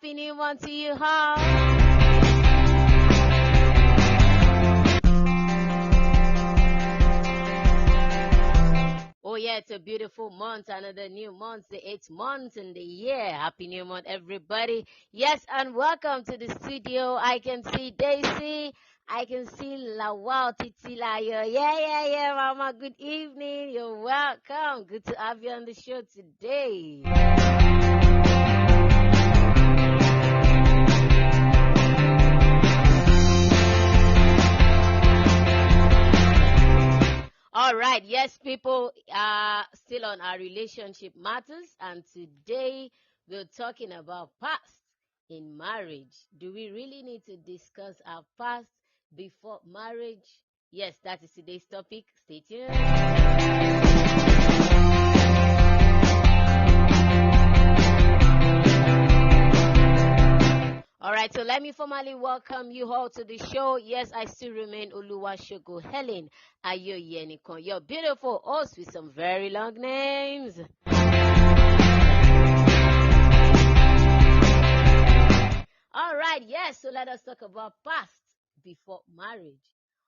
Happy New Month to you all. Oh yeah, it's a beautiful month, another new month, the 8th month in the year. Happy New Month, everybody. Yes, and welcome to the studio. I can see Daisy. I can see Lawal Titilayo. Yeah, Mama. Good evening. You're welcome. Good to have you on the show today. All right, yes, people are still on our relationship matters, and today we're talking about past in marriage. Do we really need to discuss our past before marriage? Yes, that is today's topic. Stay tuned. All right, so let me formally welcome you all to the show. Yes, I still remain Oluwasegun Helen Ayoyenikon, your beautiful host with some very long names. All right, yes, so let us talk about past before marriage.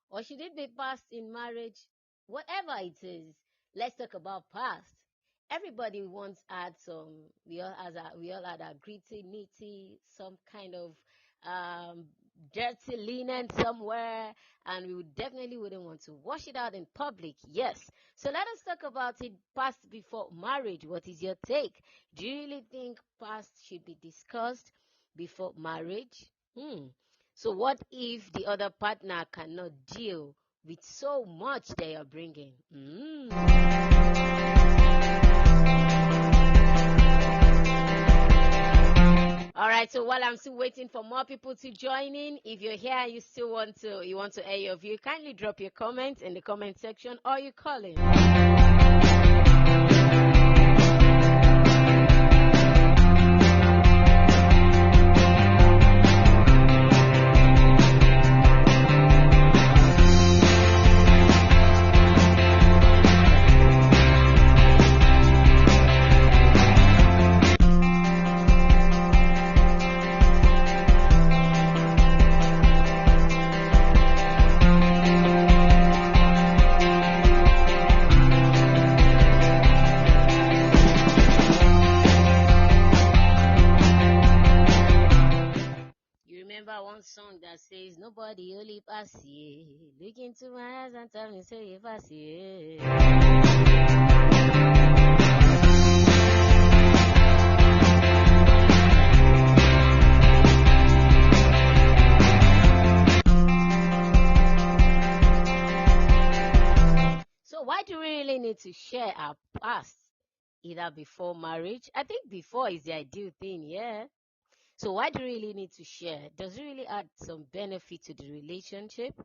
Or should it be past in marriage? Whatever it is, let's talk about past. Everybody once had some, we all had a gritty, nitty, some kind of um, dirty linen somewhere, and we would definitely wouldn't want to wash it out in public. Yes. So let us talk about it past before marriage. What is your take? Do you really think past should be discussed before marriage? So what if the other partner cannot deal with so much they are bringing? All right, so while I'm still waiting for more people to join in, if you're here and you want to air your view, kindly drop your comments in the comment section or you call in. Song that says nobody only pass here. Look into my eyes and tell me say if I see it. So why do we really need to share our past either before marriage? I think before is the ideal thing, yeah. So why do we really need to share? Does it really add some benefit to the relationship?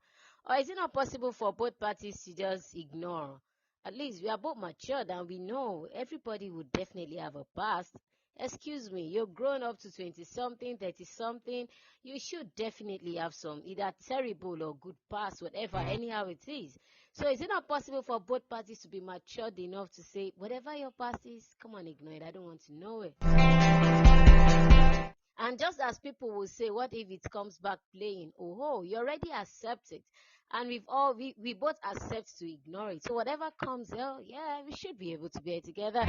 Or is it not possible for both parties to just ignore? At least we are both matured and we know everybody would definitely have a past. Excuse me, you're grown up to 20-something, 30-something. You should definitely have some either terrible or good past, whatever, anyhow it is. So is it not possible for both parties to be matured enough to say, whatever your past is, come on, ignore it. I don't want to know it. And just as people will say, what if it comes back playing? Oh, you already accept it. And we both accept to ignore it. So whatever comes, yeah, we should be able to bear together.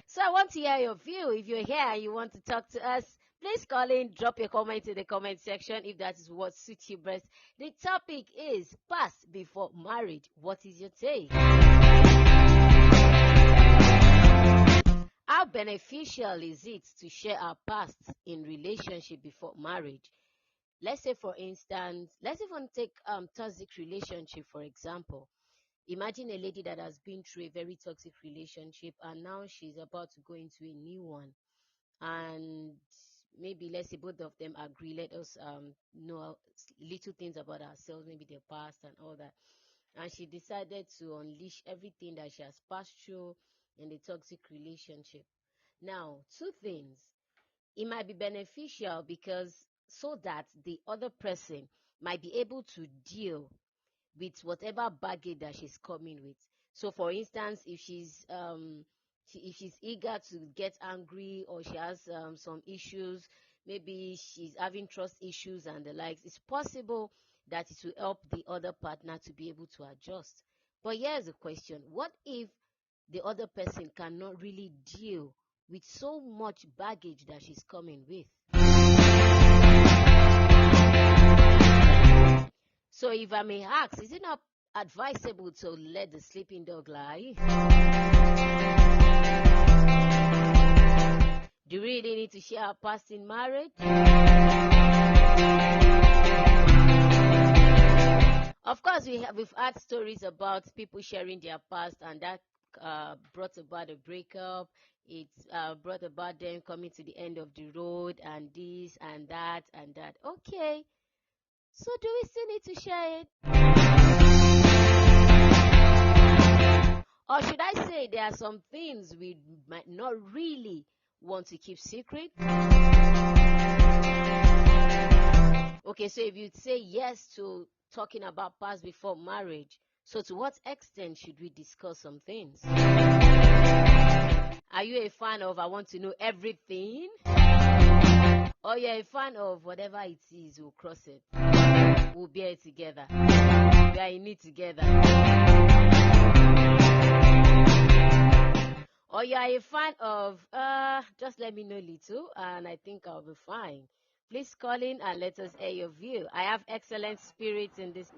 So I want to hear your view. If you're here and you want to talk to us, please call in, drop your comment in the comment section if that is what suits you best. The topic is past before marriage. What is your take? How beneficial is it to share our past in relationship before marriage? Let's say, for instance, let's even take toxic relationship, for example. Imagine a lady that has been through a very toxic relationship and now she's about to go into a new one. And maybe let's say both of them agree, let us know little things about ourselves, maybe their past and all that. And she decided to unleash everything that she has passed through in the toxic relationship. Now, two things. It might be beneficial because so that the other person might be able to deal with whatever baggage that she's coming with. So, for instance, if she's if she's eager to get angry, or she has some issues, maybe she's having trust issues and the likes, it's possible that it will help the other partner to be able to adjust. But here's the question: what if the other person cannot really deal with so much baggage that she's coming with? So if I may ask, is it not advisable to let the sleeping dog lie? Do we really need to share our past in marriage? Of course, we've had stories about people sharing their past, and that brought about a breakup. It brought about them coming to the end of the road, and this and that and that. Okay, so do we still need to share it? Or should I say there are some things we might not really want to keep secret? Okay, so if you say yes to talking about past before marriage, so to what extent should we discuss some things? Are you a fan of I want to know everything? Or you're a fan of whatever it is, we'll cross it. We'll bear it together. We are in it together. Or you are a fan of just let me know little and I think I'll be fine. Please call in and let us hear your view. I have excellent spirits in this.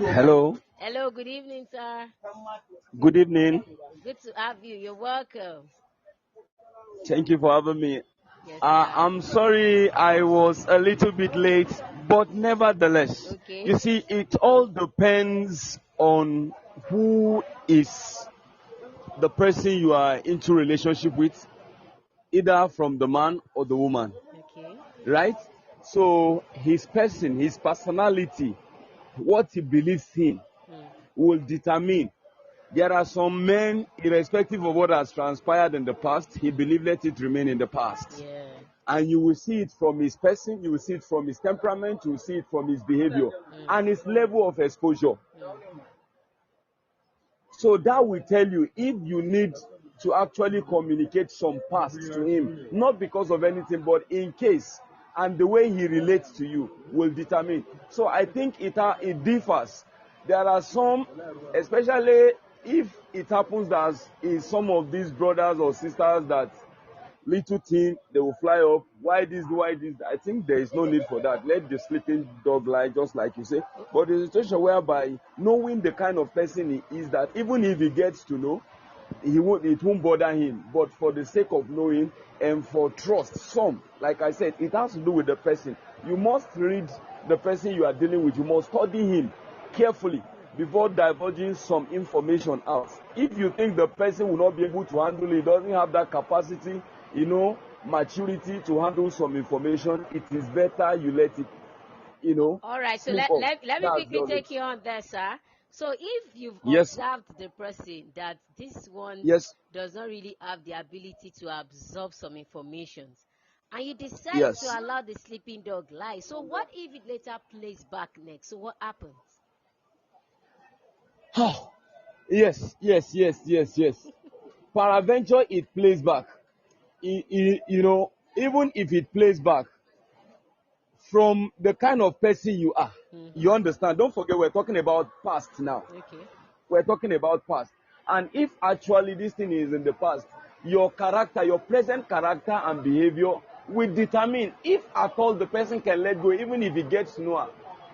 Hello. Hello, good evening, sir. Good evening. Good to have you. You're welcome. Thank you for having me. Yes, I'm sorry I was a little bit late, but nevertheless, okay. you see, it all depends on who is the person you are into relationship with, either from the man or the woman, Okay. right? So his person, his personality, what he believes in will determine. There are some men, irrespective of what has transpired in the past, he believes let it remain in the past. Yeah. And you will see it from his person, you will see it from his temperament, you will see it from his behavior and his level of exposure. So that will tell you if you need to actually communicate some past to him, not because of anything, but in case, and the way he relates to you will determine. So I think it differs. There are some, especially if it happens that in some of these brothers or sisters that little thing, they will fly up. Why this? I think there is no need for that. Let the sleeping dog lie, just like you say. But the situation whereby knowing the kind of person he is, that even if he gets to know, it won't bother him. But for the sake of knowing and for trust, like I said, it has to do with the person. You must read the person you are dealing with. You must study him carefully before divulging some information out. If you think the person will not be able to handle it, doesn't have that capacity, maturity to handle some information, it is better you let it, All right, so let me quickly take you on there, sir. So if you've observed the person that this one does not really have the ability to absorb some information, and you decide to allow the sleeping dog lie, so what if it later plays back next? So what happens? Yes. Peradventure, it plays back. Even if it plays back from the kind of person you are, you understand. Don't forget, we're talking about past now. Okay. We're talking about past. And if actually this thing is in the past, your character, your present character and behavior will determine if at all the person can let go, even if he gets nowhere.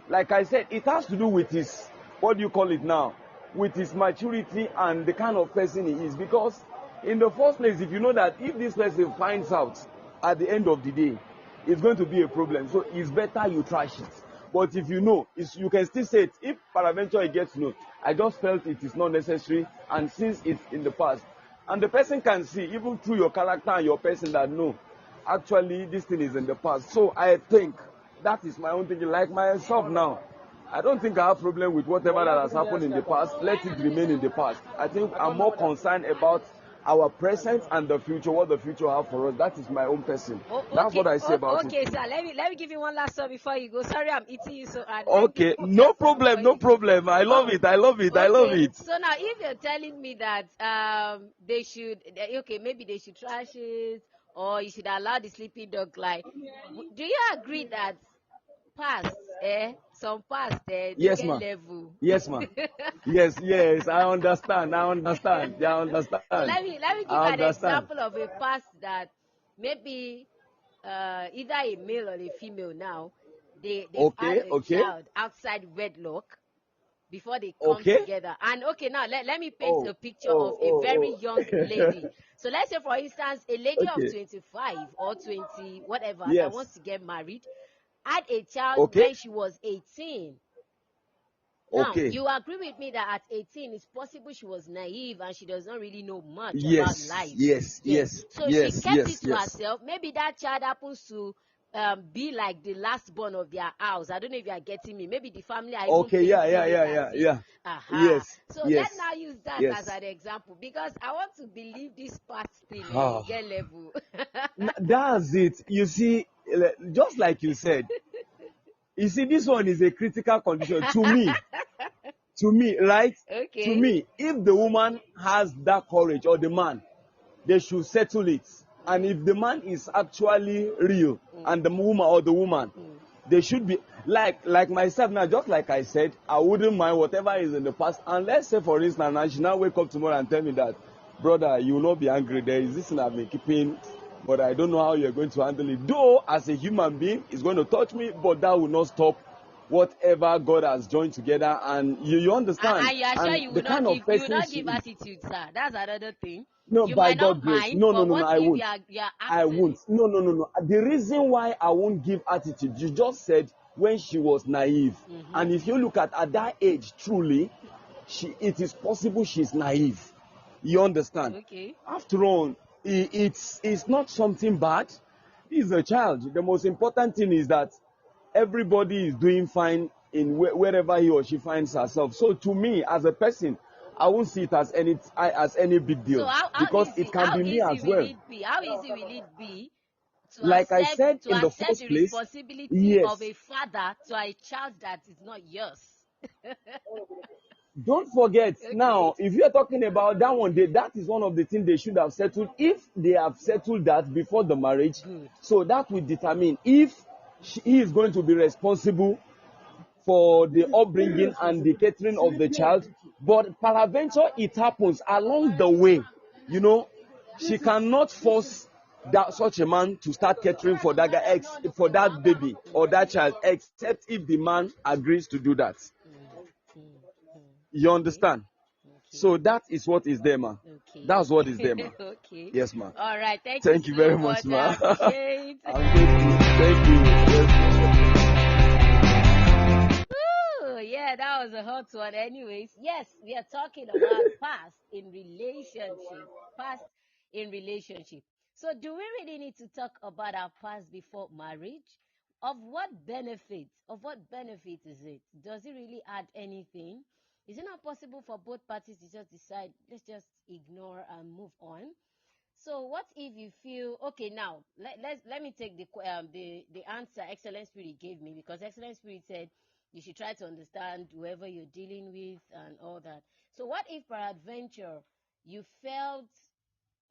Like I said, it has to do with his, what do you call it now? With his maturity and the kind of person he is. Because in the first place, if you know that if this person finds out at the end of the day, it's going to be a problem. So it's better you trash it. But if you know, you can still say it. If peradventure it gets no, I just felt it is not necessary, and since it's in the past, and the person can see, even through your character and your person, that no, actually this thing is in the past. So I think that is my own thinking. Like myself now, I don't think I have problem with whatever that has happened in the past. Let it remain in the past. I think I'm more concerned about our present and the future, what the future have for us. That is my own person. That's what I say about okay, it. sir. Let me give you one last one before you go. Sorry, I'm eating you so hard. Okay, no problem, no problem. I love it. I love it. I love it. So now, if you're telling me that they should, okay, maybe they should trash it, or you should allow the sleeping dog lie. Do you agree that past, some past, they Yes, get ma'am. level? Yes, ma'am. Yes. I understand. Yeah, I understand. So let me give I an understand. example of a past that maybe either a male or a female now, they've had a child outside wedlock before they come together. And okay, now let me paint a picture of a very young lady. So let's say, for instance, a lady of 25 or 20, whatever, that wants to get married, had a child when she was 18. Now, you agree with me that at 18, it's possible she was naive and she does not really know much about life. Yes. So she kept it to herself. Maybe that child happens to be like the last born of their house. I don't know if you are getting me. Maybe the family are even Yeah. Yes. So let's now use that as an example, because I want to believe this past thing get level. That's it. You see, just like you said, you see, this one is a critical condition to me, right? Okay. To me, if the woman has that courage, or the man, they should settle it. And if the man is actually real, and the woman or the woman, they should be like myself now. Just like I said, I wouldn't mind whatever is in the past. And let's say, for instance, I should now wake up tomorrow and tell me that, brother, you will not be angry. There is this thing I've been keeping, but I don't know how you're going to handle it. Though, as a human being, it's going to touch me, but that will not stop whatever God has joined together. And you understand? And you are sure you will not give attitude, sir? That's another thing. No, you by God grace. No, I won't. I won't. No. The reason why I won't give attitude, you just said when she was naive. And if you look at that age, truly, it is possible she's naive. You understand? Okay. After all, it's not something bad. He's a child. The most important thing is that everybody is doing fine in wherever he or she finds herself. So to me, as a person, I won't see it as any big deal. So how because easy, it can be me as well. How easy will it be to like accept, I said in the first the place, responsibility of a father to a child that is not yours? Don't forget, now, if you're talking about that one, that is one of the things they should have settled. If they have settled that before the marriage, so that will determine if he is going to be responsible for the upbringing and the catering of the child. But peradventure, it happens along the way. You know, she cannot force such a man to start catering for that guy, for that baby or that child, except if the man agrees to do that. You understand? So that is what is there, ma. That's what is there, ma. Yes, ma. All right. Thank you very much, ma. Thank you. Yeah, that was a hot one. Anyways, yes, we are talking about past in relationship. So do we really need to talk about our past before marriage? Of what benefit is it? Does it really add anything? Is it not possible for both parties to just decide, let's just ignore and move on? So what if you feel, okay, now let me take the answer Excellent Spirit gave me, because Excellent Spirit said you should try to understand whoever you're dealing with and all that. So what if peradventure you felt,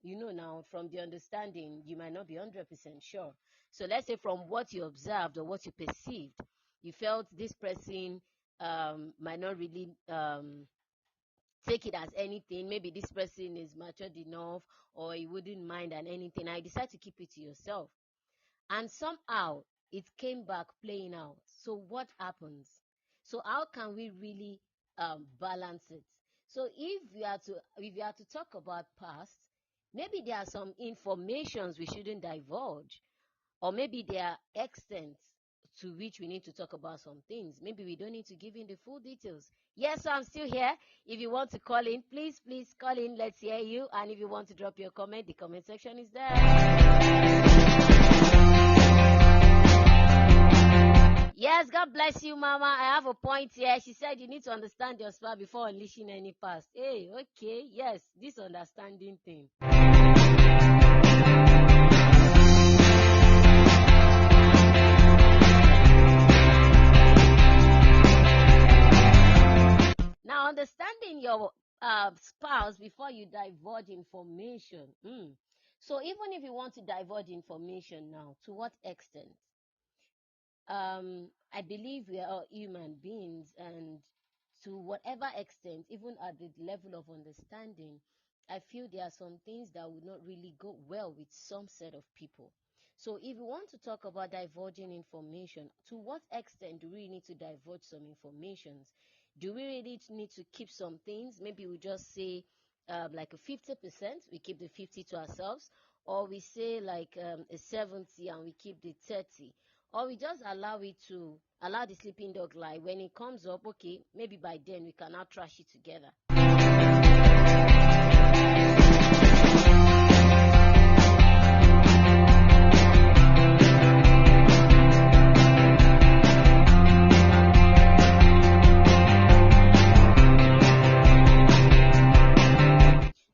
now from the understanding, you might not be 100% sure. So let's say from what you observed or what you perceived, you felt this person might not really take it as anything. Maybe this person is matured enough, or he wouldn't mind and anything. I decide to keep it to yourself. And somehow it came back playing out. So what happens? So how can we really balance it? So if we are to talk about past, maybe there are some informations we shouldn't divulge, or maybe there are extents to which we need to talk about some things. Maybe we don't need to give in the full details. Yes, so I'm still here. If you want to call in, please call in. Let's hear you. And if you want to drop your comment, the comment section is there. Yes, Yes, God bless you, Mama. I have a point here. She said you need to understand your spouse before unleashing any past. Hey, okay, yes, this understanding thing. Now, understanding your spouse before you divulge information. So, even if you want to divulge information now, to what extent? I believe we are all human beings, and to whatever extent, even at the level of understanding, I feel there are some things that would not really go well with some set of people. So, if you want to talk about divulging information, to what extent do we need to divulge some informations? Do we really need to keep some things? Maybe we just say like a 50%, we keep the 50 to ourselves, or we say like a 70 and we keep the 30, or we just allow the sleeping dog lie. When it comes up, okay, maybe by then we can now trash it together.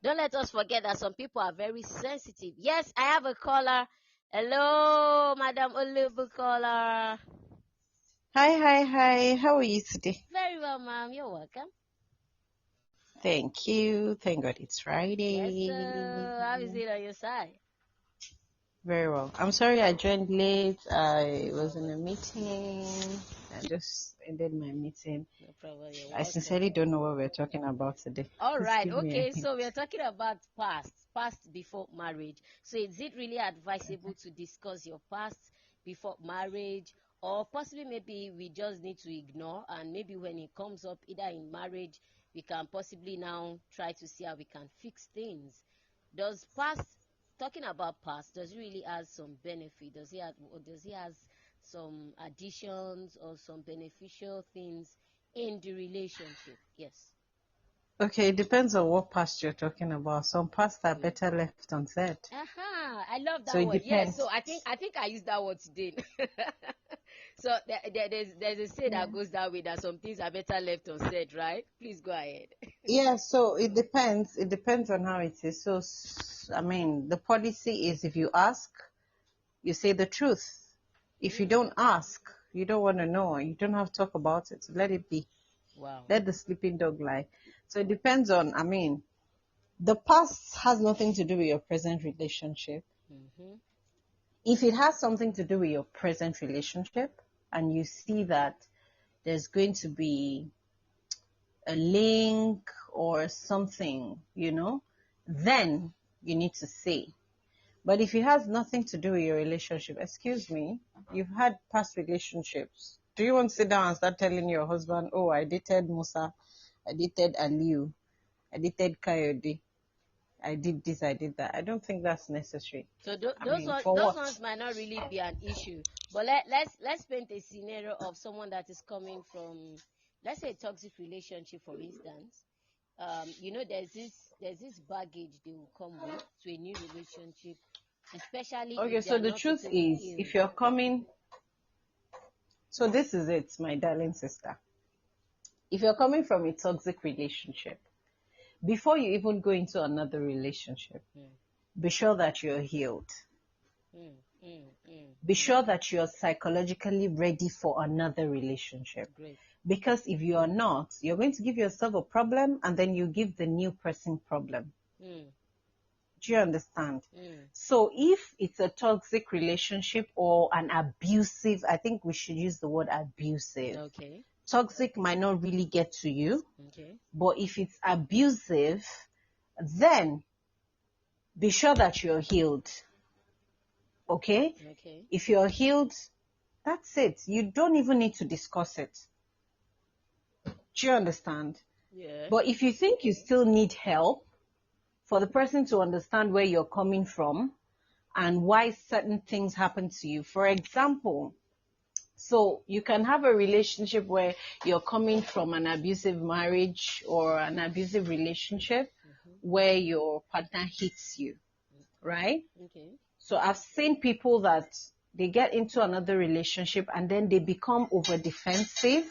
Don't let us forget that some people are very sensitive. Yes, I have a caller. Hello, Madam Olubukola. Hi. How are you today? Very well, ma'am. You're welcome. Thank you. Thank God it's Friday. Yes, sir. How is it on your side? Very well. I'm sorry I joined late. I was in a meeting. I just ended my meeting. No problem. You're I welcome. sincerely don't know what we're talking about today. All Please right. give me a Okay. hint. So we're talking about past before marriage. So is it really advisable to discuss your past before marriage, or possibly maybe we just need to ignore, and maybe when it comes up either in marriage, we can possibly now try to see how we can fix things? Does talking about past, does it really have some benefit? Does it has some additions or some beneficial things in the relationship? Yes. Okay, it depends on what past you're talking about. Some past are better left unsaid. I love that So it word. Yes, depends. so I think I use that word today. So there's a say that goes that way, that some things are better left unsaid, right? Please go ahead. Yeah, so it depends. It depends on how it is. So, I mean, the policy is if you ask, you say the truth. If you don't ask, you don't want to know, you don't have to talk about it. Let it be. Wow. Let the sleeping dog lie. So it depends on, I mean, the past has nothing to do with your present relationship. Mm-hmm. If it has something to do with your present relationship and you see that there's going to be a link or something, then you need to say. But if it has nothing to do with your relationship, excuse me, you've had past relationships. Do you want to sit down and start telling your husband, oh, I dated Musa, I dated Aliu, I dated Coyote, I did this, I did that? I don't think that's necessary. So those ones might not really be an issue. But let's paint a scenario of someone that is coming from, let's say, a toxic relationship, for instance. There's this baggage they will come with to a new relationship, especially Okay, if they so are the not truth totally is, healed. if you're coming, so this is it, my darling sister. If you're coming from a toxic relationship, before you even go into another relationship, be sure that you're healed. Be sure that you're psychologically ready for another relationship. Great. Because if you are not, you're going to give yourself a problem and then you give the new person problem. Do you understand? So if it's a toxic relationship or an abusive, I think we should use the word abusive. Okay. Toxic might not really get to you. Okay. But if it's abusive, then be sure that you're healed. Okay? Okay. If you're healed, that's it. You don't even need to discuss it. Do you understand? Yeah. But if you think you still need help for the person to understand where you're coming from and why certain things happen to you, for example, so you can have a relationship where you're coming from an abusive marriage or an abusive relationship where your partner hits you, right? Okay. So I've seen people that they get into another relationship and then they become over defensive.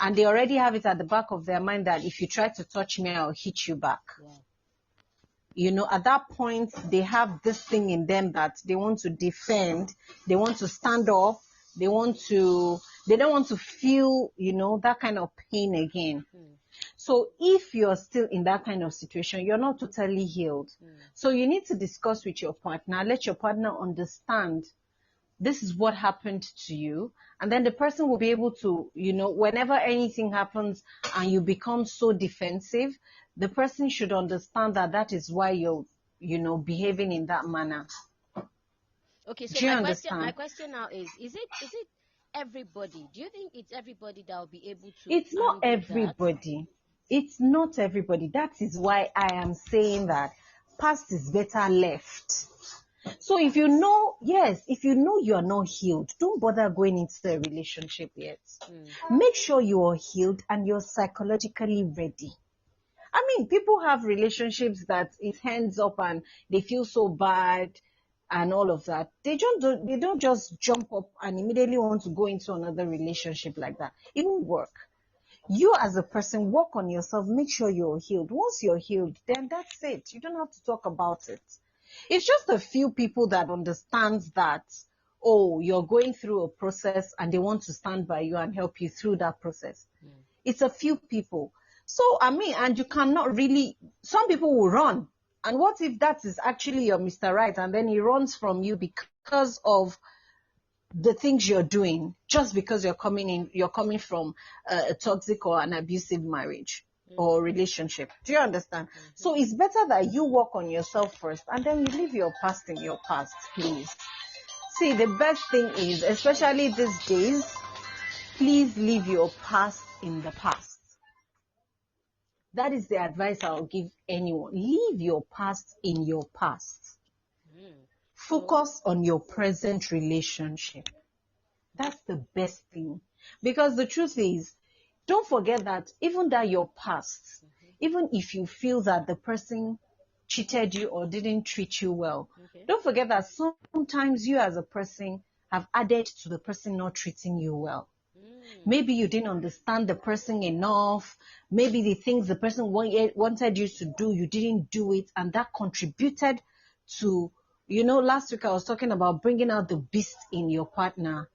And they already have it at the back of their mind that if you try to touch me, I'll hit you back. Yeah. At that point, they have this thing in them that they want to defend, they want to stand up, they don't want to feel, that kind of pain again. So if you're still in that kind of situation, you're not totally healed. So you need to discuss with your partner, let your partner understand this is what happened to you. And then the person will be able to, whenever anything happens and you become so defensive, the person should understand that is why you're, behaving in that manner. Okay, so my question now is it everybody? Do you think it's everybody that will be able to? It's not everybody. It's not everybody. That is why I am saying that past is better left. So if you know you are not healed, don't bother going into a relationship yet. Make sure you are healed and you're psychologically ready. I mean, people have relationships that it ends up and they feel so bad and all of that. They don't just jump up and immediately want to go into another relationship like that. It won't work. You as a person, work on yourself, make sure you're healed. Once you're healed, then that's it. You don't have to talk about it. It's just a few people that understands that, you're going through a process and they want to stand by you and help you through that process. It's a few people. So, and you cannot really, some people will run. And what if that is actually your Mr. Right and then he runs from you because of the things you're doing, just because you're coming from a toxic or an abusive marriage or relationship. Do you understand? So it's better that you work on yourself first and then you leave your past in your past, please. See, the best thing is, especially these days, please leave your past in the past. That is the advice I'll give anyone. Leave your past in your past. Focus on your present relationship. That's the best thing. Because the truth is, don't forget that even that your past, even if you feel that the person cheated you or didn't treat you well, don't forget that sometimes you as a person have added to the person not treating you well. Maybe you didn't understand the person enough. Maybe the things the person wanted you to do, you didn't do it. And that contributed to, last week I was talking about bringing out the beast in your partner.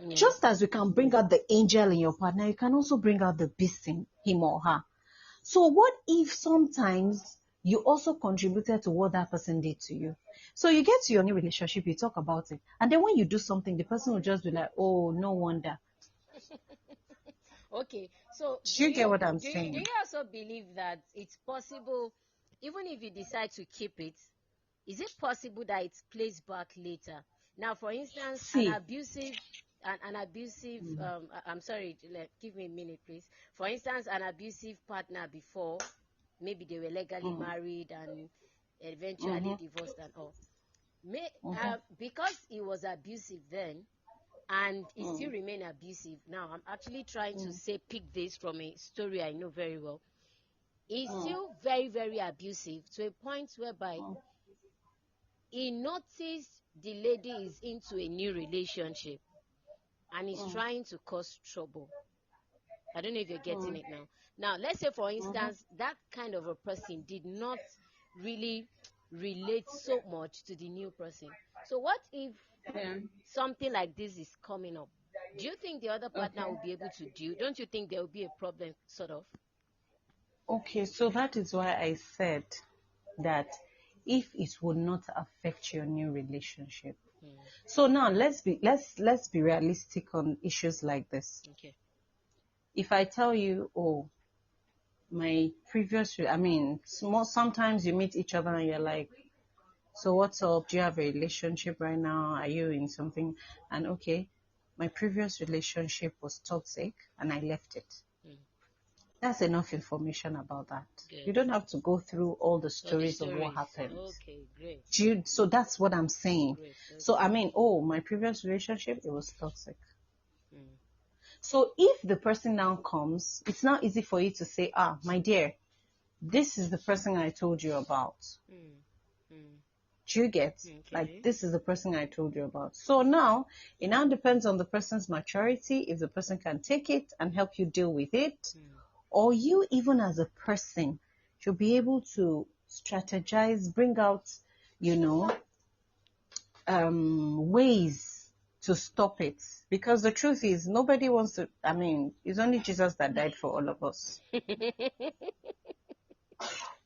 Just as we can bring out the angel in your partner, you can also bring out the beast in him or her. So what if sometimes you also contributed to what that person did to you? So you get to your new relationship, you talk about it. And then when you do something, the person will just be like, oh, no wonder. Okay, so do you get what I'm saying? Do you also believe that it's possible, even if you decide to keep it, is it possible that it plays back later? Now, for instance, an abusive, I'm sorry, give me a minute, please. For instance, an abusive partner before, maybe they were legally married and eventually divorced and all. Because he was abusive then, and he still remain abusive. Now, I'm actually trying to pick this from a story I know very well. He's still very, very abusive to a point whereby he noticed the lady is into a new relationship and is trying to cause trouble. I don't know if you're getting it now. Now, let's say, for instance, that kind of a person did not really relate so much to the new person. So what if something like this is coming up? Do you think the other partner will be able to deal? Don't you think there will be a problem, sort of? Okay, so that is why I said that if it would not affect your new relationship. So now let's be realistic on issues like this. Okay. If I tell you, my previous, sometimes you meet each other and you're like, so what's up? Do you have a relationship right now? Are you in something? And okay, my previous relationship was toxic and I left it. That's enough information about that. Good. You don't have to go through all the stories of what happened. Okay, great. So that's what I'm saying. Great. Okay. So my previous relationship, it was toxic. So if the person now comes, it's not easy for you to say, my dear, this is the person I told you about. Do Do you get? Like, this is the person I told you about. So now, it now depends on the person's maturity, if the person can take it and help you deal with it, or you, even as a person, should be able to strategize, bring out, ways to stop it. Because the truth is, nobody wants to, it's only Jesus that died for all of us.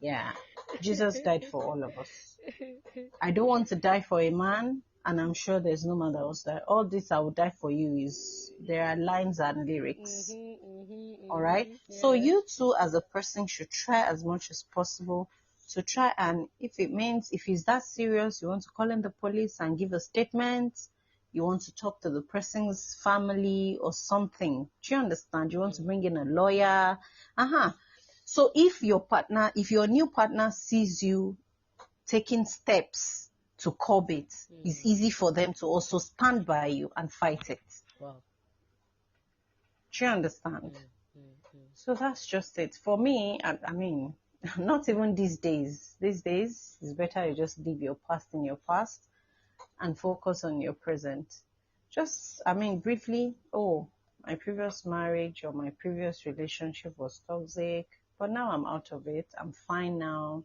Yeah, Jesus died for all of us. I don't want to die for a man, and I'm sure there's no man that was that. All this I will die for you there are lines and lyrics. All right? Yeah. So you too, as a person, should try as much as possible to try, and if it's that serious, you want to call in the police and give a statement, you want to talk to the person's family or something. Do you understand? You want to bring in a lawyer. So if your new partner sees you taking steps to curb it, it's easy for them to also stand by you and fight it. Wow. Do you understand? So that's just it. For me, not even these days. These days, it's better you just leave your past in your past and focus on your present. Just, briefly, my previous marriage or my previous relationship was toxic, but now I'm out of it. I'm fine now,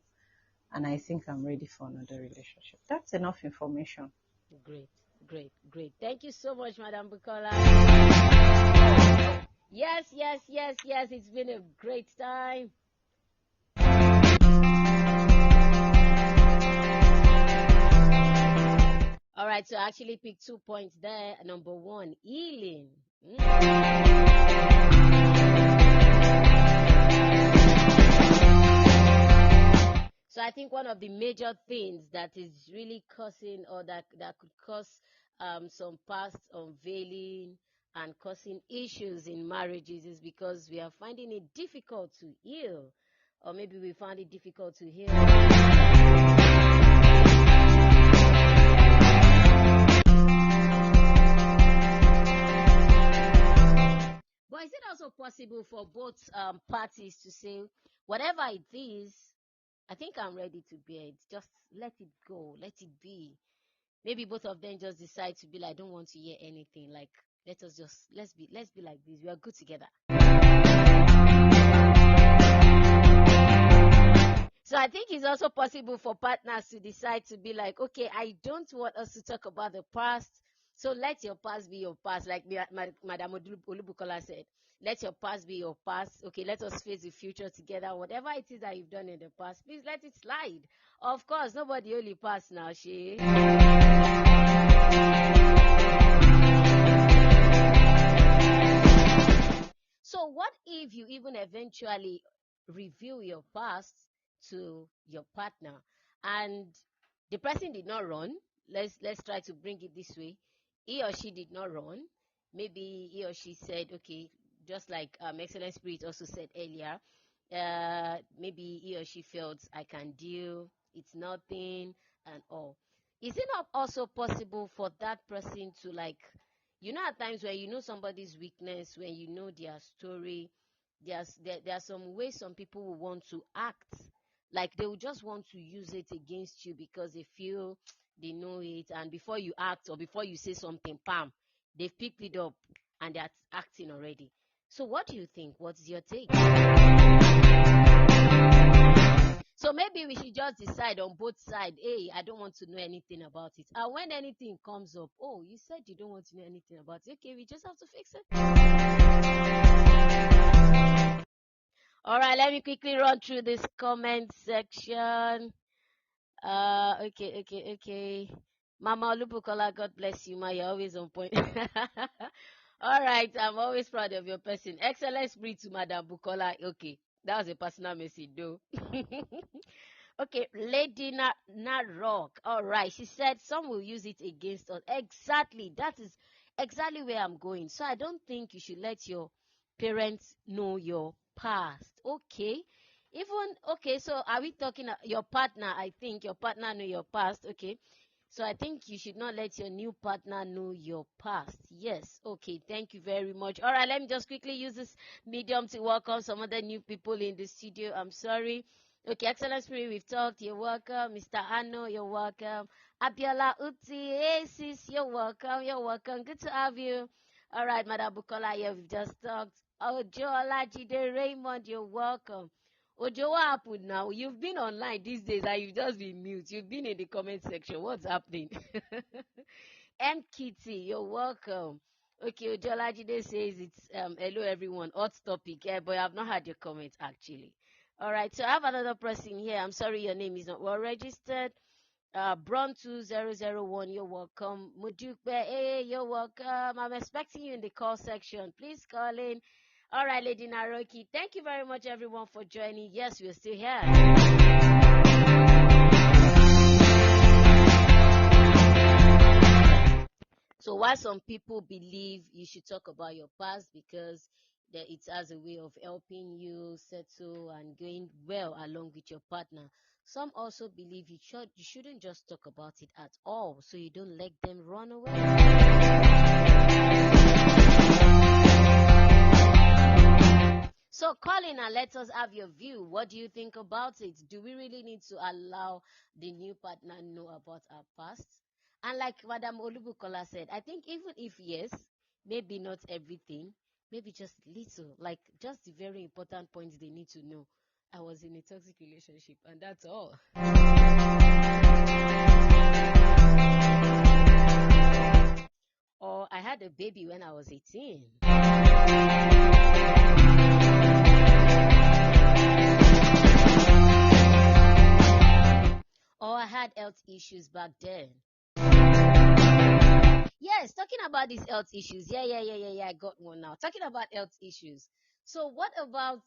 and I think I'm ready for another relationship. That's enough information. Great. Thank you so much, Madam Bukola. Yes. It's been a great time. All right, so I actually picked 2 points there. Number 1, healing. So I think one of the major things that is really causing, or that could cause some past unveiling and causing issues in marriages, is because we are finding it difficult to heal, or maybe we find it difficult to heal. But is it also possible for both parties to say, whatever it is, I think I'm ready to bear it. Just let it go. Let it be. Maybe both of them just decide to be like, I don't want to hear anything. Like, let's be like this. We are good together. So I think it's also possible for partners to decide to be like, okay, I don't want us to talk about the past. So let your past be your past. Like Madam Olubukola said, let your past be your past. Okay, let us face the future together. Whatever it is that you've done in the past, please let it slide. Of course, nobody only passed now, she. So what if you even eventually reveal your past to your partner, and the person did not run? Let's try to bring it this way. He or she did not run. Maybe he or she said, okay, just like Excellent Spirit also said earlier, maybe he or she felt, I can deal, it's nothing and all. Is it not also possible for that person to, like, at times when you know somebody's weakness, when you know their story, there are some ways some people will want to act. Like they will just want to use it against you because they feel they know it, and before you act or before you say something, bam, they've picked it up and they're acting already. So what do you think? What's your take? So maybe we should just decide on both sides, hey, I don't want to know anything about it. And when anything comes up, oh, you said you don't want to know anything about it. Okay, we just have to fix it. All right, let me quickly run through this comment section. Okay. Mama Olubukola, God bless you, ma. You're always on point. All right, I'm always proud of your person. Excellent spirit to Madam Bukola. Okay, that was a personal message, though. Okay, Lady Rock. All right, she said some will use it against us. Exactly, that is exactly where I'm going. So I don't think you should let your parents know your past. Okay. So are we talking your partner? I think your partner know your past. Okay. So I think you should not let your new partner know your past. Yes. Okay. Thank you very much. All right. Let me just quickly use this medium to welcome some other new people in the studio. I'm sorry. Okay, Excellent Spirit, we've talked. You're welcome. Mr. Ano, you're welcome. Abiola Uti, hey sis, you're welcome. You're welcome. Good to have you. All right, Madam Bukola, yeah, we've just talked. Ojo Olajide Raymond, you're welcome. Ojo, what happened now? You've been online these days and you've just been mute. You've been in the comment section. What's happening? M. Kitty, you're welcome. Okay, Ojo Olajide says it's hello everyone, hot topic. Yeah, but I've not had your comment actually. All right, so I have another person here. I'm sorry your name is not well registered. Bron 2001, you're welcome. Mudukbe, hey, you're welcome. I'm expecting you in the call section. Please call in. All right, Lady Naroki, thank you very much, everyone, for joining. Yes, we're still here. So while some people believe you should talk about your past because it has a way of helping you settle and going well along with your partner, some also believe you shouldn't just talk about it at all so you don't let them run away. So call in and let us have your view. What do you think about it? Do we really need to allow the new partner know about our past? And like Madam Olubukola said, I think even if yes, maybe not everything, maybe just little, like just the very important points they need to know. I was in a toxic relationship and that's all. Or I had a baby when I was 18. Or I had health issues back then. Yes, talking about these health issues. Yeah, I got one now. Talking about health issues. So what about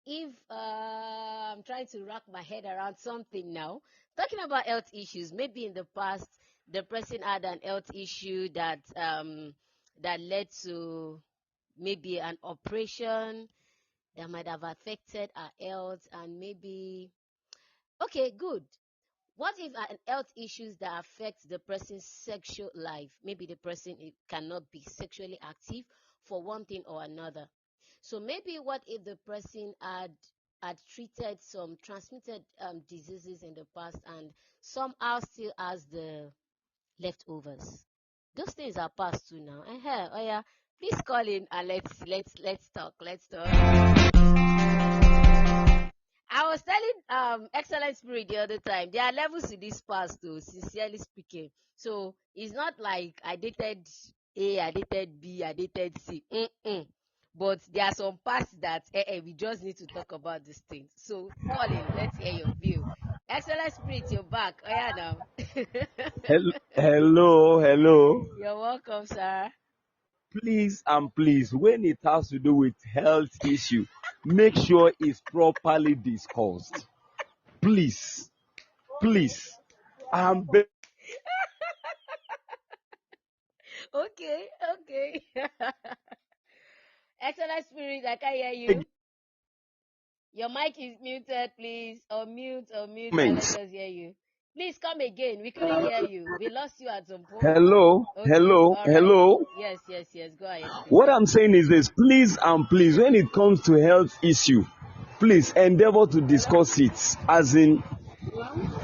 if I'm trying to wrap my head around something now? Talking about health issues, maybe in the past the person had an health issue that led to maybe an operation that might have affected our health and maybe okay, good. What if health issues that affect the person's sexual life? Maybe the person cannot be sexually active for one thing or another. So maybe what if the person had treated some transmitted diseases in the past and somehow still has the leftovers? Those things are past too now. Oh yeah, please call in and let's talk. Let's talk. I was telling Excellent Spirit the other time, there are levels to this past though, sincerely speaking. So it's not like I dated A, I dated B, I dated C. But there are some pasts that we just need to talk about these things. So Colin, let's hear your view. Excellent Spirit, you're back. Oh yeah now. Hello. You're welcome, sir. Please and please, when it has to do with health issue, make sure it's properly discussed. Please. I'm Okay. Excellent Spirit, I can't hear you. Your mic is muted, please. Or mute, and let us hear you. Please come again. We couldn't hear you. We lost you at some point. Hello. Yes. Go ahead. What I'm saying is this, please and please, when it comes to health issue, please endeavor to discuss it as in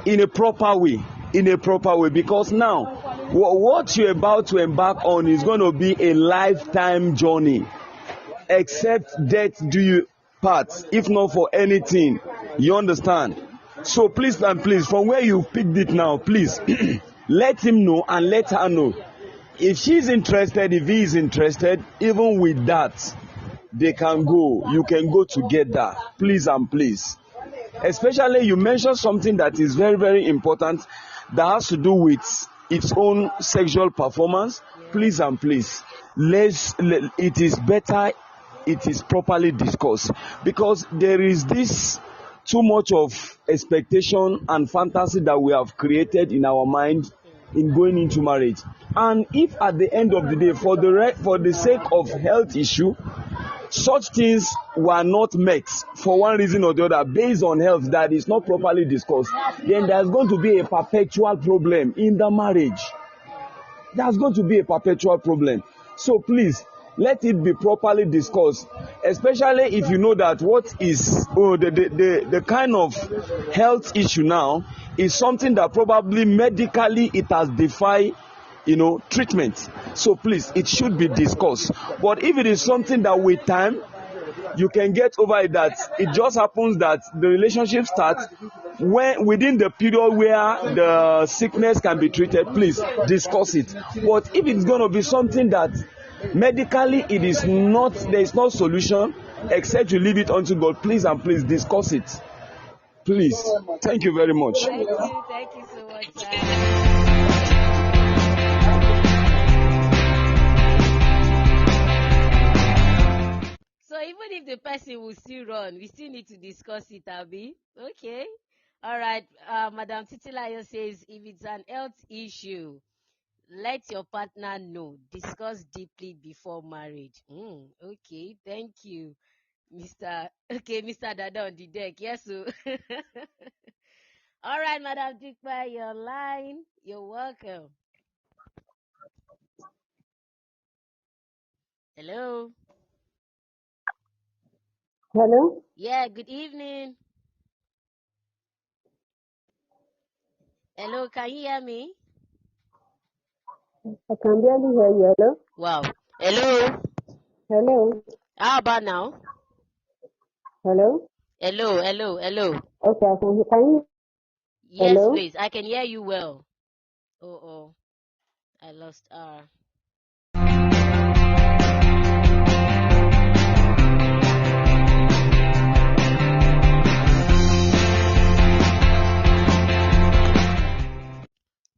a proper way, because now what you're about to embark on is going to be a lifetime journey. Except death do you part, if not for anything. You understand? So please and please, from where you picked it now, please let him know and let her know. If she's interested, if he is interested, even with that, they can go. You can go together. Please and please. Especially you mentioned something that is very, very important that has to do with its own sexual performance. Please and please, it is better it is properly discussed, because there is this too much of expectation and fantasy that we have created in our mind in going into marriage. And if at the end of the day, for the sake of health issue, such things were not met for one reason or the other based on health that is not properly discussed, then there's going to be a perpetual problem in the marriage. There's going to be a perpetual problem. So please, let it be properly discussed, especially if you know that what is the kind of health issue now is something that probably medically it has defied treatment. So please, it should be discussed. But if it is something that with time you can get over it, that it just happens that the relationship starts when within the period where the sickness can be treated, please discuss it. But if it's going to be something that medically it is not, there is no solution except you leave it unto God, please and please discuss it. Please. Thank you very much. Thank you so much, sir. So even if the person will still run, we still need to discuss it, Abi. Okay. All right. Madam Titilayo says, if it's an health issue, let your partner know. Discuss deeply before marriage. Okay. Thank you, Mr. Dada on the deck. Yes, so. All right, Madam Dikpa, you're online. You're welcome. Hello. Hello? Yeah, good evening. Hello, can you hear me? I can barely hear you. Hello? Wow. Hello. Hello? How about now? Hello? Hello. Okay, I can hear. Can you? Yes, Hello? please. I can hear you well. Oh, I lost R.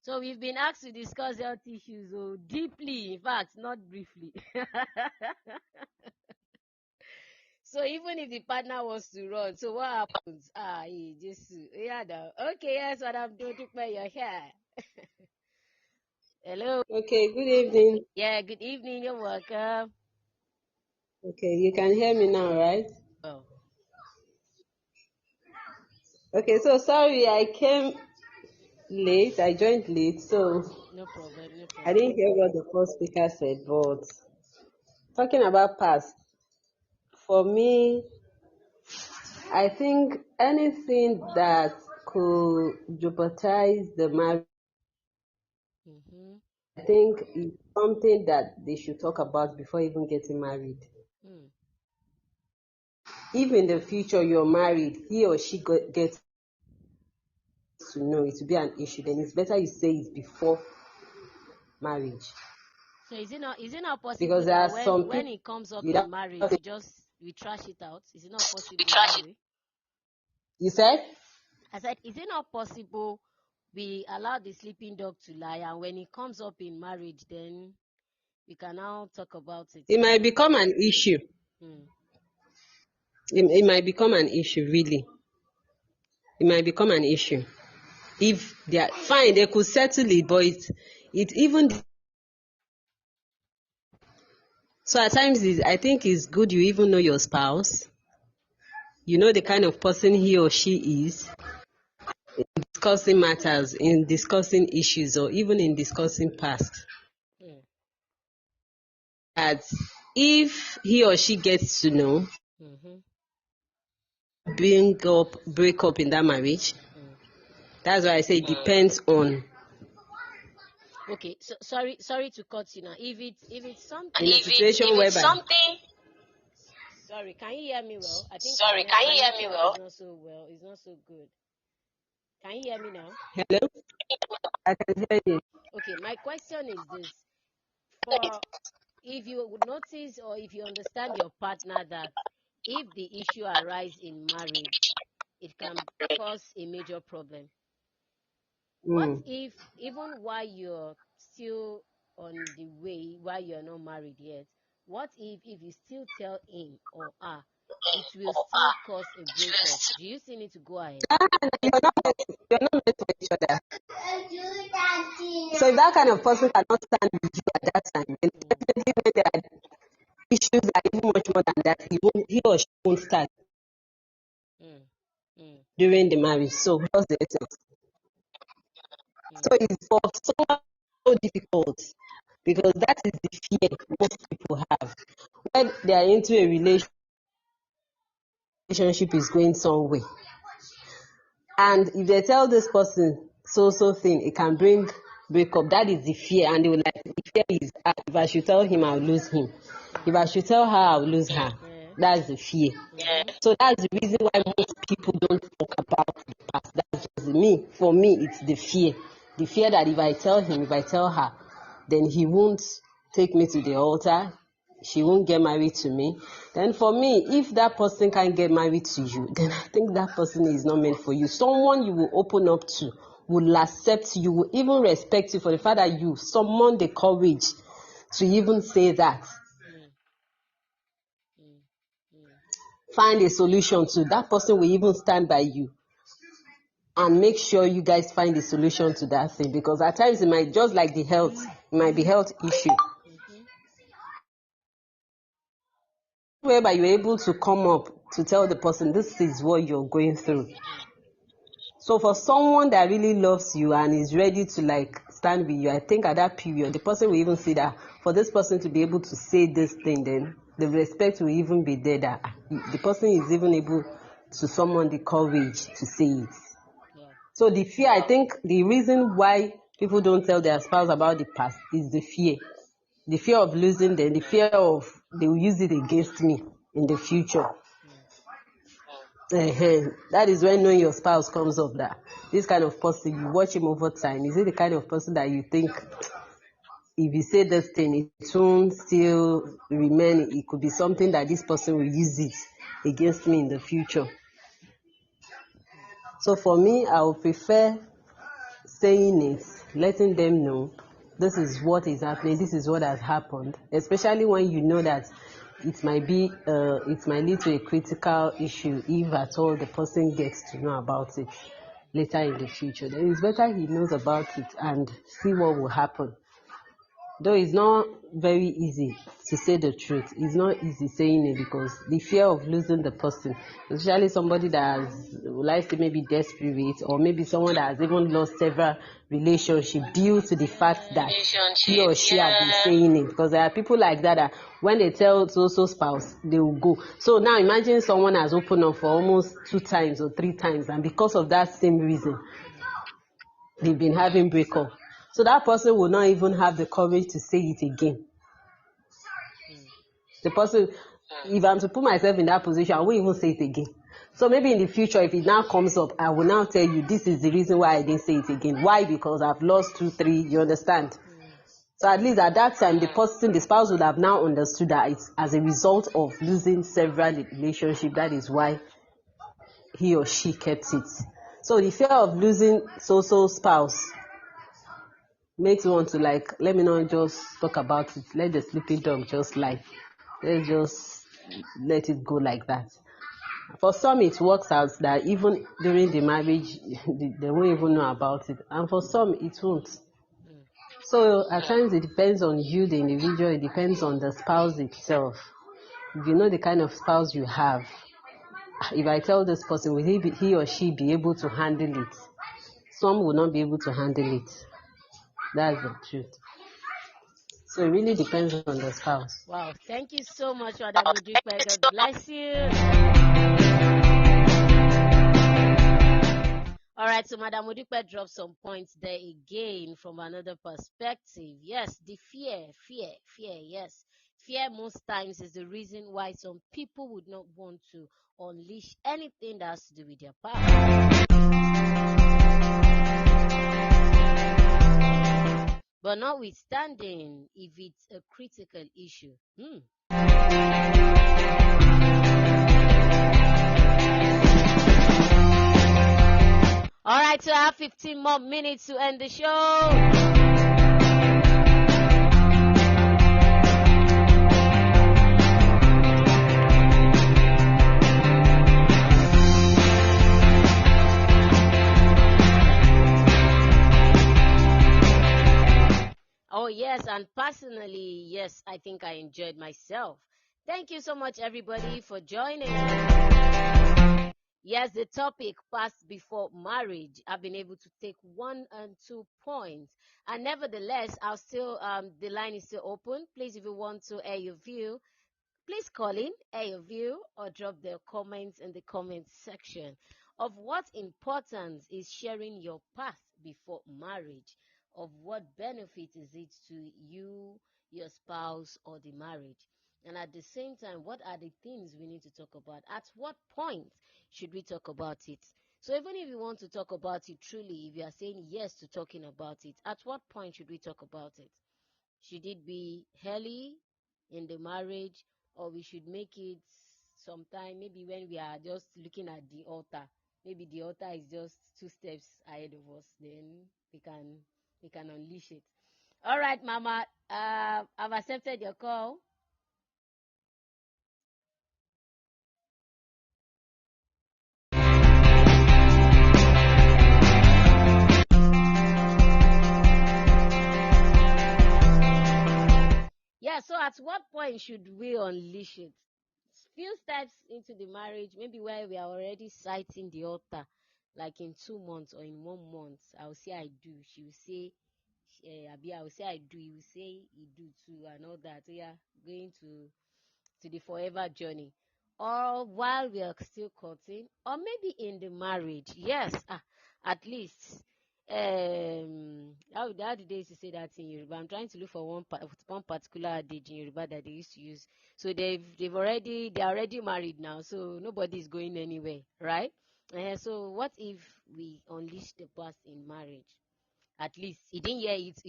So we've been asked to discuss health issues deeply, in fact, not briefly. So even if the partner wants to run, so what happens? Okay, yes, Madam Dodukpe, you're here. Hello. Okay, good evening. Yeah, good evening. You're welcome. Okay, you can hear me now, right? Oh. Okay, so sorry, I came late. I joined late, so No problem. I didn't hear what the first speaker said. But talking about past, for me, I think anything that could jeopardize the marriage, Mm-hmm. I think is something that they should talk about before even getting married. Mm. If in the future you're married, he or she gets to know it will be an issue, then it's better you say it before marriage. So is it not possible Because there that are some when people it comes up without in marriage, we trash it out? Is it not possible that way? You said? I said, is it not possible we allow the sleeping dog to lie, and when it comes up in marriage, then we can now talk about it? It might become an issue. Mm. It might become an issue, really. It might become an issue. If they are fine, they could settle it, but it even so at times I think it's good you even know your spouse. You know the kind of person he or she is. In discussing matters, in discussing issues, or even in discussing past. Mm. That if he or she gets to know, Mm-hmm. break up in that marriage. Mm. That's why I say it depends on. Okay, so sorry to cut you now. If it's something, In a situation whereby. Sorry, can you hear me well? I think Sorry, can you hear me network well? is not so well. It's not so good. Can you hear me now? Hello? I can hear you. Okay, my question is this: for if you would notice or if you understand your partner that if the issue arises in marriage, it can cause a major problem. What if even while you're still on the way, while you're not married yet, what if you still tell him or her, it will still cause a breakup? Do you still need to go ahead? You're not meant to each other. So if that kind of person cannot stand with you at that time, then definitely when there are issues that are even much more than that, he or she won't start during the marriage. So what's the essence? So it's for someone so difficult because that is the fear most people have. When they are into a relationship is going somewhere, and if they tell this person so thing, it can bring breakup. That is the fear, and they will like, the fear is, if I should tell him, I'll lose him. If I should tell her, I'll lose her. That's the fear. So that's the reason why most people don't talk about the past. That's just me. For me, it's the fear. The fear that if I tell him, if I tell her, then he won't take me to the altar. She won't get married to me. Then for me, if that person can't get married to you, then I think that person is not meant for you. Someone you will open up to, will accept you, will even respect you for the fact that you summon the courage to even say that. Find a solution to that person will even stand by you and make sure you guys find a solution to that thing, because at times it might, just like the health, it might be health issue. Whereby you're able to come up to tell the person this is what you're going through. So for someone that really loves you and is ready to like stand with you, I think at that period the person will even see that for this person to be able to say this thing, then the respect will even be there, that the person is even able to summon the courage to say it. So the fear, I think the reason why people don't tell their spouse about the past is the fear. The fear of losing them, the fear of they will use it against me in the future. That is when knowing your spouse comes up, that this kind of person, you watch him over time. Is it the kind of person that you think if you say this thing, it won't still remain? It could be something that this person will use it against me in the future. So for me, I would prefer saying it, letting them know this is what is happening, this is what has happened, especially when you know that it might lead to a critical issue if at all the person gets to know about it later in the future. Then it's better he knows about it and see what will happen. Though it's not very easy to say the truth. It's not easy saying it because the fear of losing the person, especially somebody that has, like say, maybe desperate, or maybe someone that has even lost several relationships due to the fact that he or she has been saying it. Because there are people like that when they tell so spouse, they will go. So now imagine someone has opened up for almost 2 times or 3 times, and because of that same reason, they've been having breakup. So that person will not even have the courage to say it again. The person, if I'm to put myself in that position, I won't even say it again. So maybe in the future, if it now comes up, I will now tell you, this is the reason why I didn't say it again. Why? Because I've lost 2, 3, you understand? So at least at that time, the spouse would have now understood that it's as a result of losing several relationships. That is why he or she kept it. So the fear of losing so spouse makes one to like, let me not just talk about it. Let the sleeping dog just lie. Let's just let it go like that. For some, it works out that even during the marriage, they won't even know about it. And for some, it won't. So at times, it depends on you, the individual. It depends on the spouse itself. If you know the kind of spouse you have, if I tell this person, will he or she be able to handle it? Some will not be able to handle it. That's the truth. So it really depends on the spouse. Wow, thank you so much, Madam Modupe. God bless you. All right, so Madam Modupe dropped some points there again from another perspective. Yes, the fear, yes. Fear most times is the reason why some people would not want to unleash anything that has to do with their past. But notwithstanding, if it's a critical issue, All right, so I have 15 more minutes to end the show. Oh, yes, and personally, yes, I think I enjoyed myself. Thank you so much, everybody, for joining. Yes, the topic passed before marriage. I've been able to take 1 and 2 points. And nevertheless, I'll still the line is still open. Please, if you want to air your view, please call in, air your view, or drop the comments in the comments section. Of what importance is sharing your past before marriage? Of what benefit is it to you, your spouse, or the marriage? And at the same time, what are the things we need to talk about? At what point should we talk about it? So even if you want to talk about it truly, if you are saying yes to talking about it, at what point should we talk about it? Should it be early in the marriage, or we should make it sometime maybe when we are just looking at the altar? Maybe the altar is just 2 steps ahead of us, then we can unleash it. All right, Mama, I've accepted your call. Yeah, so at what point should we unleash it? Few steps into the marriage, maybe where we are already sighting the altar, like in 2 months or in 1 month, I'll say I do. She will say, Abi, I will say I do. You will say you do too, and all that. So yeah, going to the forever journey. Or while we are still courting, or maybe in the marriage. Yes, at least. How do they used to say that in Yoruba? I'm trying to look for one particular adage in Yoruba that they used to use. So they're already married now, so nobody is going anywhere, right? So what if we unleash the past in marriage? At least he didn't hear it.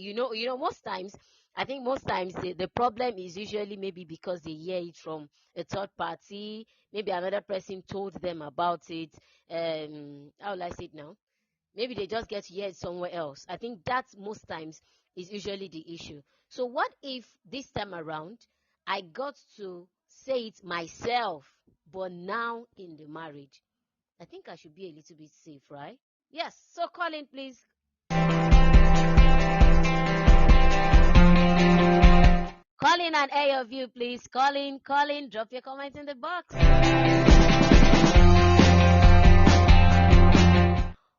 Most times, I think most times the problem is usually maybe because they hear it from a third party. Maybe another person told them about it. How will I say it now? Maybe they just get to hear it somewhere else. I think that most times is usually the issue. So what if this time around I got to say it myself, but now in the marriage? I think I should be a little bit safe, right? Yes. So call in, please. Call in and air your view, please. Call in. Drop your comments in the box.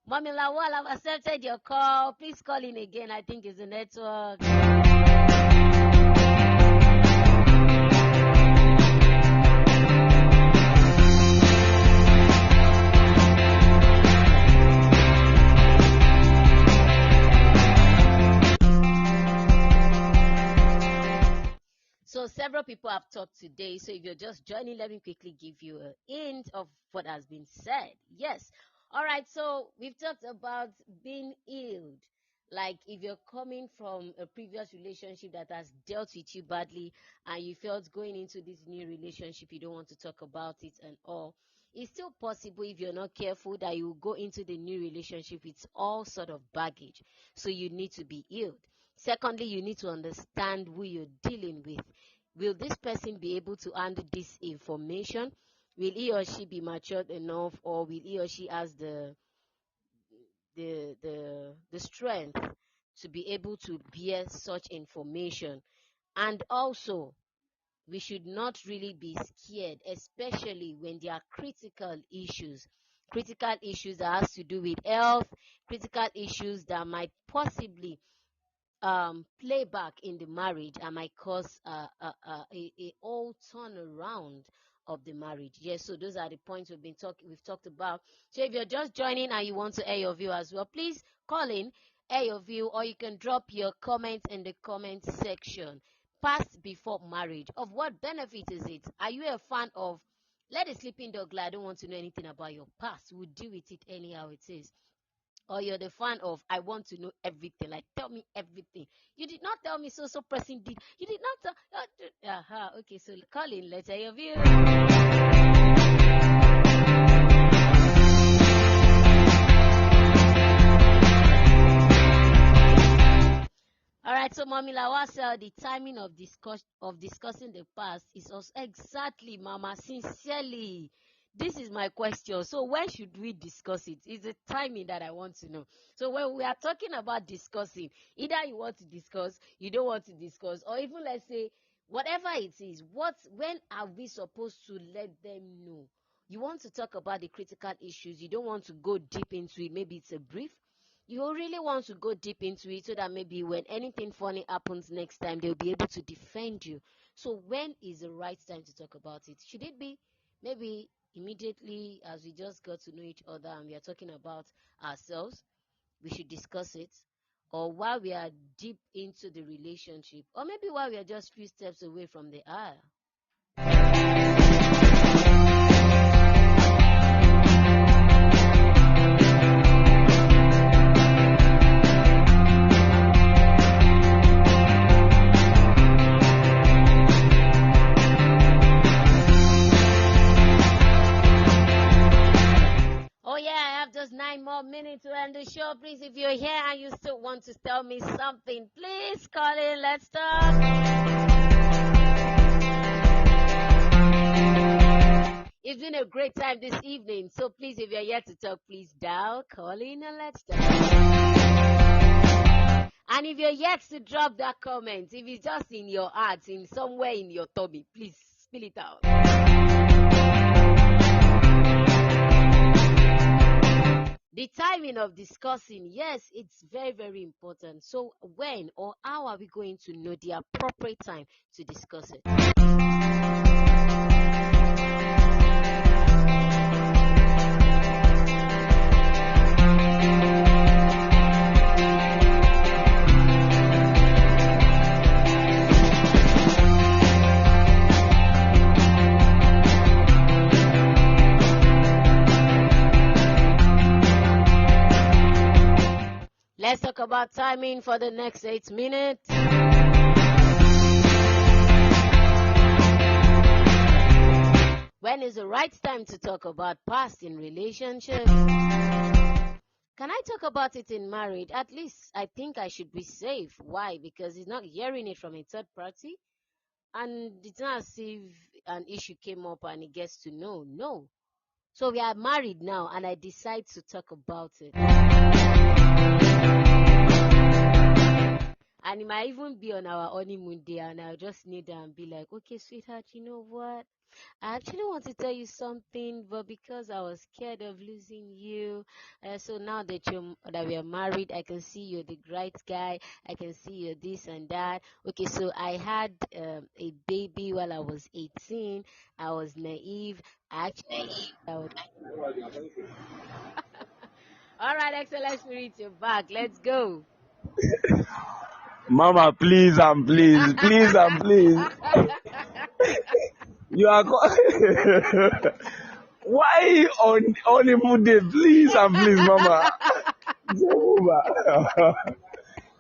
Mommy Lawal, I've accepted your call. Please call in again. I think it's the network. So several people have talked today. So if you're just joining, let me quickly give you a hint of what has been said. Yes. All right. So we've talked about being healed. Like if you're coming from a previous relationship that has dealt with you badly and you felt going into this new relationship, you don't want to talk about it and all. It's still possible if you're not careful that you will go into the new relationship with all sort of baggage. So you need to be healed. Secondly, you need to understand who you're dealing with. Will this person be able to handle this information? Will he or she be matured enough, or will he or she has the strength to be able to bear such information? And also, we should not really be scared, especially when there are critical issues. Critical issues that has to do with health, critical issues that might possibly playback in the marriage and might cause a whole turnaround of the marriage. Yes, so those are the points we've talked about. So if you're just joining and you want to air your view as well, please call in, air your view, or you can drop your comments in the comment section. Past before marriage, of what benefit is it? Are you a fan of let a sleeping dog lie? I don't want to know anything about your past. We'll deal with it anyhow it is. Or you're the fan of I want to know everything, like tell me everything. You did not tell me so person did. You did not tell. Okay, so call in, let's hear your view. All right, so Mommy Lawasa, the timing of discussing the past is also exactly, Mama. Sincerely, this is my question. So when should we discuss it? It's the timing that I want to know. So when we are talking about discussing, either you want to discuss, you don't want to discuss, or even let's say whatever it is, when are we supposed to let them know? You want to talk about the critical issues. You don't want to go deep into it. Maybe it's a brief. You really want to go deep into it so that maybe when anything funny happens next time, they'll be able to defend you. So when is the right time to talk about it? Should it be maybe immediately as we just got to know each other and we are talking about ourselves? We should discuss it. Or while we are deep into the relationship, or maybe while we are just few steps away from the aisle. Oh yeah, I have just 9 more minutes to end the show. Please, if you're here and you still want to tell me something, please call in. Let's talk. It's been a great time this evening. So please, if you're here to talk, please dial, call in, and let's talk. And if you're yet to drop that comment, if it's just in your heart, in somewhere in your tummy, please spill it out. The timing of discussing, yes, it's very, very important. So when or how are we going to know the appropriate time to discuss it? Let's talk about timing for the next 8 minutes. When is the right time to talk about past in relationships? Can I talk about it in marriage? At least I think I should be safe. Why? Because he's not hearing it from a third party. And it's not as if an issue came up and he gets to know. No. So we are married now and I decide to talk about it. And it might even be on our honeymoon day and I'll just kneel down and be like, okay, sweetheart, you know what? I actually want to tell you something, but because I was scared of losing you, so now that we are married, I can see you're the right guy. I can see you're this and that. Okay, so I had a baby while I was 18. I was naive. All right, Excellent Spirit, you're back. Let's go. Mama, please and please, please and please. You are why on honeymoon day? Please and please, Mama.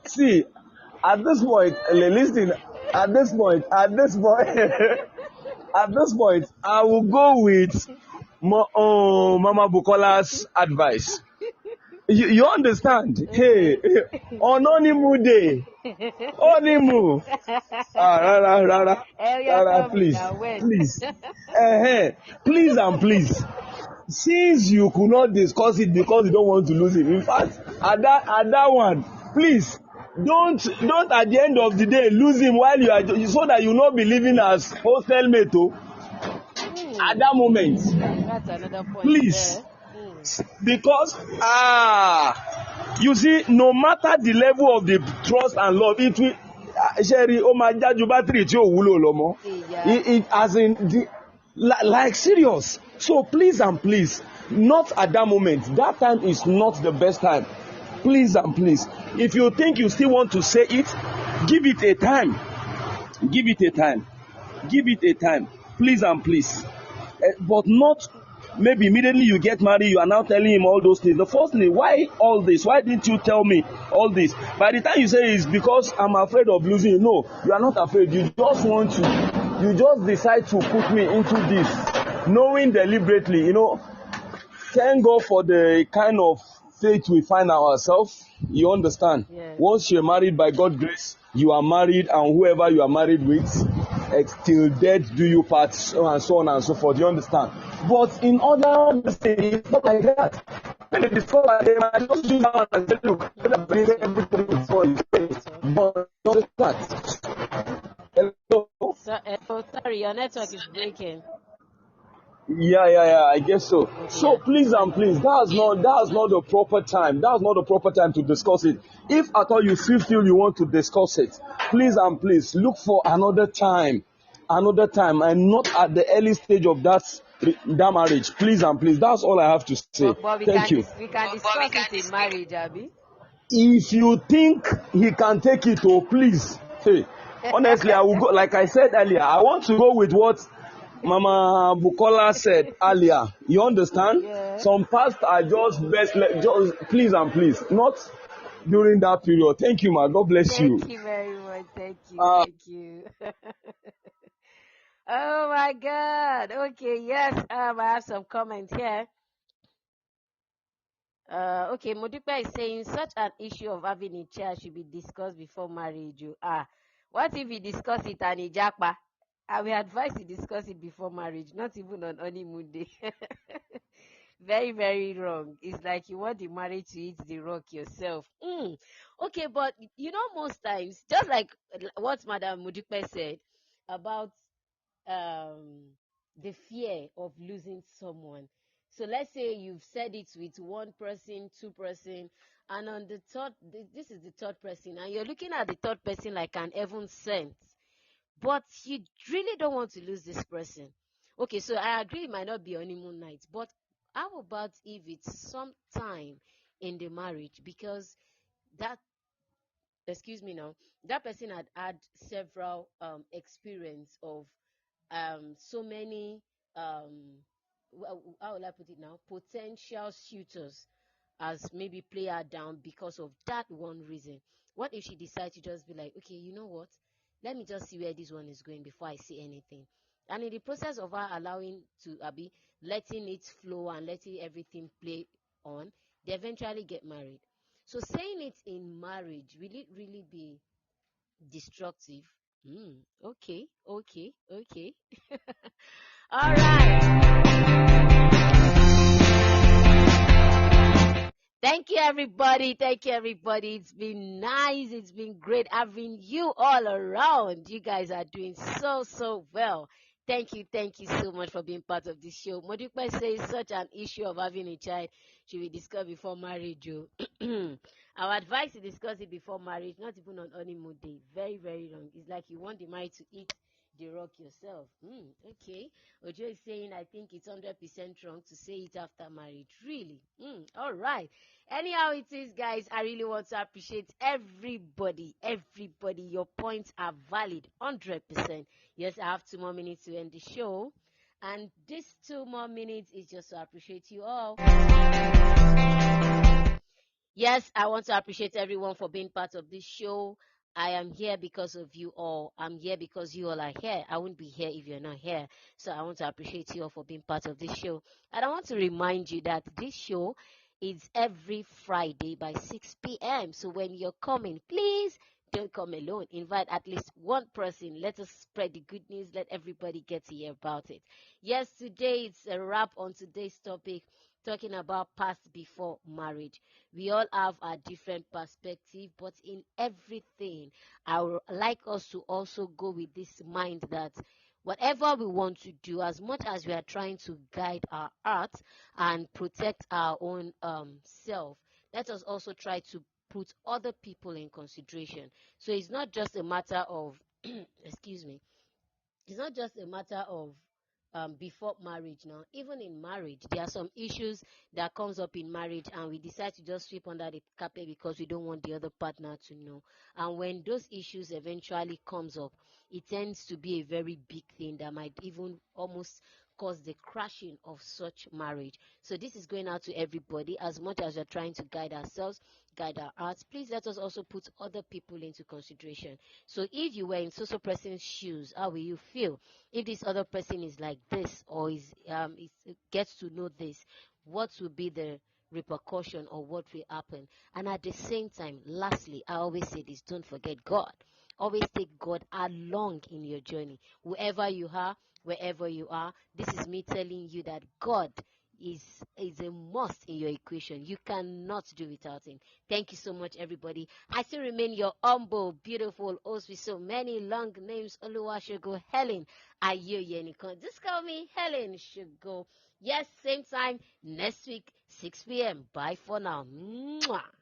See, at this point, listen. At this point, I will go with Mama Bukola's advice. You understand? Hey, on honeymoon day, honeymoon. Please, please and please. Since you could not discuss it because you don't want to lose him. In fact, at that one, please don't at the end of the day lose him while you are, so that you will not be living as hostel mate. At that moment, that's another point. Please. Because you see, no matter the level of the trust and love, it will Sherry, it as in the like serious. So please and please, not at that moment. That time is not the best time. Please and please, if you think you still want to say it, give it a time. Give it a time. Give it a time. Please and please, but not. Maybe immediately you get married, you are now telling him all those things. The first thing, why all this? Why didn't you tell me all this? By the time you say it's because I'm afraid of losing you. No, you are not afraid. You just want to. You just decide to put me into this, knowing deliberately. Thank God for the kind of faith we find ourselves. You understand? Yes. Once you're married by God's grace, you are married, and whoever you are married with, till death do you part, and so on and so forth. You understand? But in other things, it's not like that. When they discover them, I just do that and say, look, everything before you say it. But not that. Hello? Sorry, your network is breaking. Yeah, I guess so. Okay, So yeah. please and please, that's not the proper time. That's not the proper time to discuss it. If at all you feel you want to discuss it, please and please look for another time, and not at the early stage of that marriage. Please and please, that's all I have to say. But we Thank can you. discuss it in marriage, Abby. If you think he can take it, oh please, hey, honestly, I will go. Like I said earlier, I want to go with what Mama Bukola said earlier. You understand? Yeah. Some past are just just please and please, not during that period. Thank you, ma. God bless you. Thank you very much. Thank you. Uh, Thank you. Oh my God. Okay. Yes. I have some comments here. Okay. Modupe is saying such an issue of having a child should be discussed before marriage. What if we discuss it and ijapa? I will advise you discuss it before marriage, not even on honeymoon day. Very, very wrong. It's like you want the marriage to eat the rock yourself. Okay, but most times, just like what Madam Mudipe said about um, the fear of losing someone. So let's say you've said it with one person, two person, and on the third, this is the third person, and you're looking at the third person like an heaven sent, but you really don't want to lose this person. Okay, so I agree it might not be honeymoon night, but how about if it's sometime in the marriage? Because that, excuse me now, that person had several experience of so many how will I put it now, potential suitors as maybe play her down because of that one reason. What if she decides to just be like, okay, you know what, let me just see where this one is going before I say anything, and in the process of her allowing to be letting it flow and letting everything play on, they eventually get married. So saying it in marriage, will it really be destructive? Okay, okay, okay. All right. Thank you, everybody. Thank you, everybody. It's been nice. It's been great having you all around. You guys are doing so, so well. Thank you so much for being part of this show. Modukwe says such an issue of having a child should be discussed before marriage. Our advice to discuss it before marriage, not even on honeymoon day. Very, very wrong. It's like you want the marriage to eat the rock yourself. Okay. Ojo is saying, I think it's 100% wrong to say it after marriage. Really? All right. Anyhow it is, guys, I really want to appreciate everybody. Your points are valid 100%. Yes, I have 2 more minutes to end the show, and this 2 more minutes is just to appreciate you all. Yes, I want to appreciate everyone for being part of this show. I am here because of you all. I'm here because you all are here. I wouldn't be here if you're not here. So I want to appreciate you all for being part of this show. And I want to remind you that this show is every Friday by 6 p.m. So when you're coming, please don't come alone. Invite at least one person. Let us spread the good news. Let everybody get to hear about it. Yes, today it's a wrap on today's topic, talking about past before marriage. We all have a different perspective, but in everything, I would like us to also go with this mind that whatever we want to do, as much as we are trying to guide our heart and protect our own self, let us also try to put other people in consideration. So it's not just a matter of excuse me, it's not just a matter of before marriage. Now, even in marriage, there are some issues that comes up in marriage, and we decide to just sweep under the carpet because we don't want the other partner to know. And when those issues eventually comes up, it tends to be a very big thing that might even almost cause the crashing of such marriage. So this is going out to everybody. As much as we're trying to guide ourselves, guide our hearts, please let us also put other people into consideration. So if you were in so person's shoes, how will you feel? If this other person is like this, or gets to know this, what will be the repercussion, or what will happen? And at the same time, lastly, I always say this: don't forget God. Always take God along in your journey. Whoever you are, wherever you are, this is me telling you that God is a must in your equation. You cannot do without him. Thank you so much, everybody. I still remain your humble, beautiful host with so many long names. Oluwasegun Helen Ayoyenikon. Just call me Helen Shugo. Yes, same time next week, 6 p.m. Bye for now. Mwah.